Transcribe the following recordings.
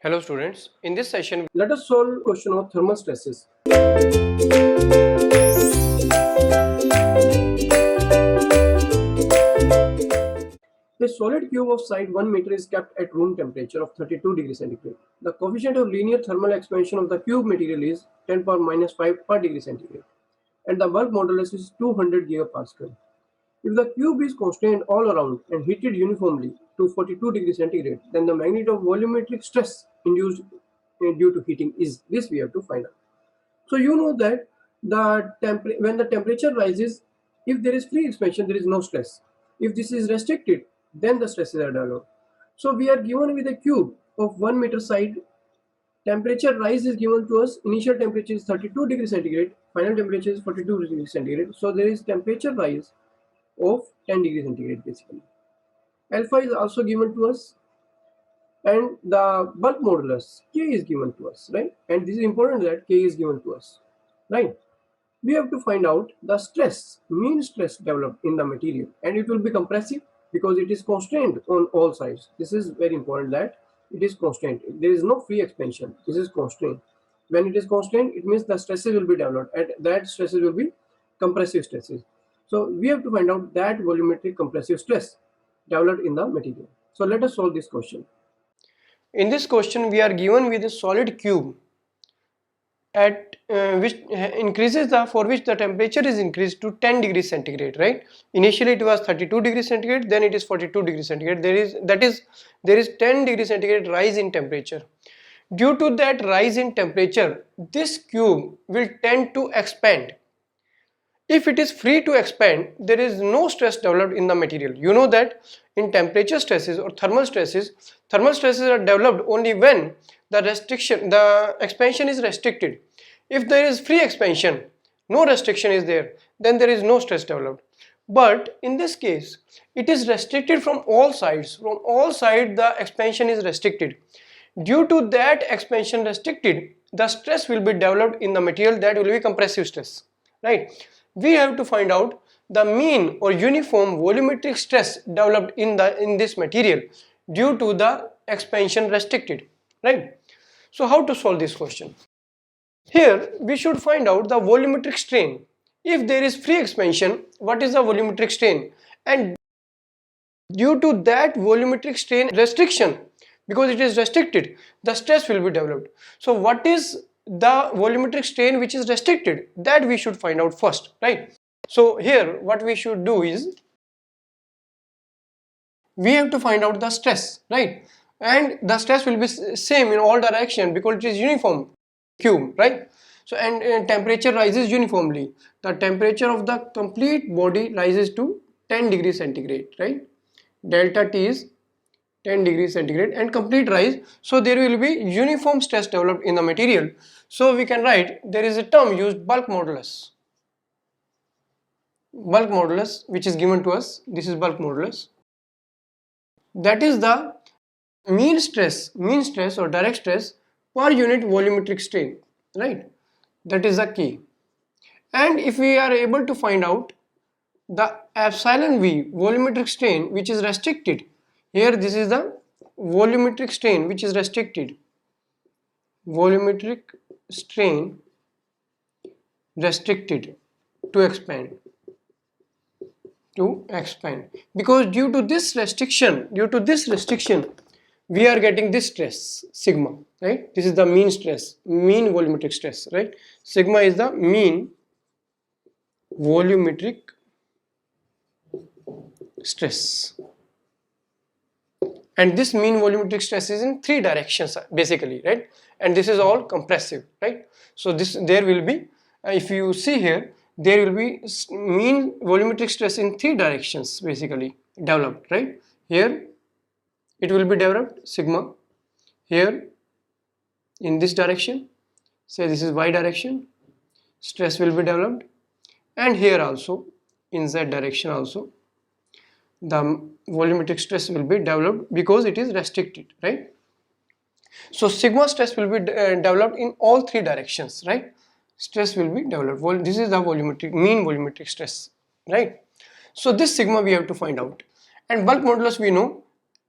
Hello students, in this session Let us solve question of thermal stresses. A solid cube of side 1 meter is kept at room temperature of 32 degrees centigrade. The coefficient of linear thermal expansion of the cube material is 10 power minus 5 per degree centigrade and the work modulus is 200 gigapascal. If the cube is constrained all around and heated uniformly to 42 degrees centigrade, then the magnitude of volumetric stress induced due to heating is this we have to find out. So you know that when the temperature rises, if there is free expansion, there is no stress. If this is restricted, then the stresses are developed. So we are given with a cube of 1 meter side. Temperature rise is given to us. Initial temperature is 32 degrees centigrade. Final temperature is 42 degrees centigrade. So there is temperature rise of 10 degrees centigrade basically. Alpha is also given to us, and the bulk modulus K is given to us, right? And this is important that K is given to us, right? We have to find out the stress, mean stress developed in the material, and it will be compressive because it is constrained on all sides. This is very important that it is constrained. There is no free expansion. This is constrained. When it is constrained, it means the stresses will be developed, and that stresses will be compressive stresses. So we have to find out that volumetric compressive stress developed in the material. So let us solve this question. in this question we are given with a solid cube at which increases the for which the temperature is increased to 10 degrees centigrade, right? Initially it was 32 degrees centigrade, then it is 42 degrees centigrade. There is 10 degrees centigrade rise in temperature. Due to that rise in temperature, this cube will tend to expand. If it is free to expand, there is no stress developed in the material. You know that in temperature stresses or thermal stresses are developed only when the expansion is restricted. If there is free expansion, no restriction is there, then there is no stress developed. But in this case, it is restricted from all sides. From all sides, the expansion is restricted. Due to that expansion restricted, the stress will be developed in the material, that will be compressive stress, right? We have to find out the mean or uniform volumetric stress developed in this material due to the expansion restricted, right? So how to solve this question? Here we should find out the volumetric strain. If there is free expansion, what is the volumetric strain? And due to that volumetric strain restriction, because it is restricted, the stress will be developed. So what is the volumetric strain which is restricted? That we should find out first, right? So here what we should do is we have to find out the stress, right? And the stress will be same in all direction because it is uniform cube, right? So and temperature rises uniformly. The temperature of the complete body rises to 10 degrees centigrade, right? Delta T is 10 degrees centigrade and complete rise. So there will be uniform stress developed in the material. So we can write, there is a term used, bulk modulus. Bulk modulus which is given to us. This is bulk modulus. That is the mean stress or direct stress per unit volumetric strain, right? That is the key. And if we are able to find out the epsilon V volumetric strain which is restricted, here this is the volumetric strain which is restricted, volumetric strain restricted to expand, because due to this restriction we are getting this stress sigma, right? This is the mean stress, mean volumetric stress, right? Sigma is the mean volumetric stress, and this mean volumetric stress is in three directions basically, right? And this is all compressive, right? So there will be, if you see here, there will be mean volumetric stress in three directions basically developed, right? Here it will be developed sigma, here in this direction, say this is y direction, stress will be developed, and here also in z direction also the volumetric stress will be developed because it is restricted, right? So sigma stress will be developed in all three directions, right? Stress will be developed. This is the mean volumetric stress, right? So this sigma we have to find out. And bulk modulus we know.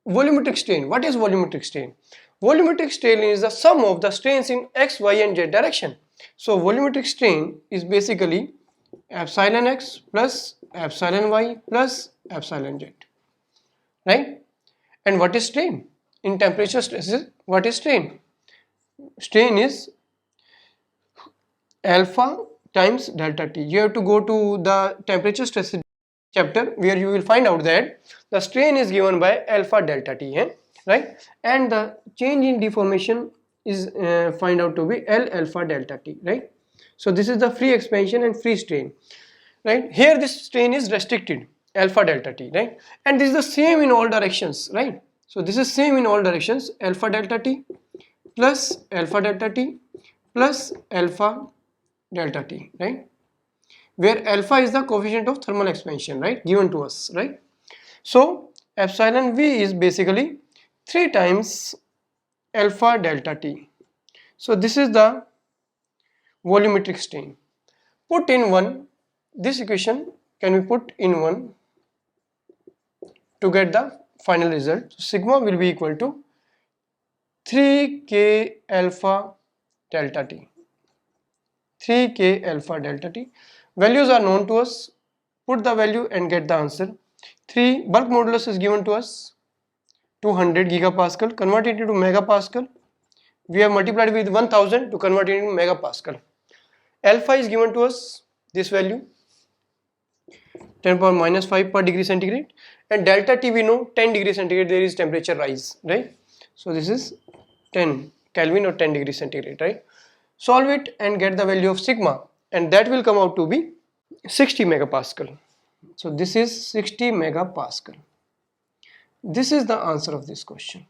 Volumetric strain. What is volumetric strain? volumetric strain is the sum of the strains in x, y and z direction. So volumetric strain is basically epsilon x plus epsilon y plus epsilon z, right? And what is strain? In temperature stresses, what is strain? Strain is alpha times delta T. You have to go to the temperature stresses chapter where you will find out that the strain is given by alpha delta T, right? And the change in deformation is find out to be L alpha delta T, right? So this is the free expansion and free strain, right? Here this strain is restricted, alpha delta T, right? And this is the same in all directions, right? So this is same in all directions, alpha delta T plus alpha delta T plus alpha delta T, right? Where alpha is the coefficient of thermal expansion, right, given to us, right? So epsilon V is basically 3 times alpha delta T. So this is the volumetric strain. Put in 1, this equation can be put in 1 to get the final result. So sigma will be equal to 3k alpha delta T. 3k alpha delta T. Values are known to us. Put the value and get the answer. 3 bulk modulus is given to us 200 gigapascal. Convert it into megapascal. We have multiplied with 1000 to convert it into megapascal. Alpha is given to us this value 10 power minus 5 per degree centigrade, and delta T we know 10 degree centigrade there is temperature rise, right? So this is 10 Kelvin or 10 degree centigrade, right? Solve it and get the value of sigma, and that will come out to be 60 megapascal. So this is 60 megapascal. This is the answer of this question.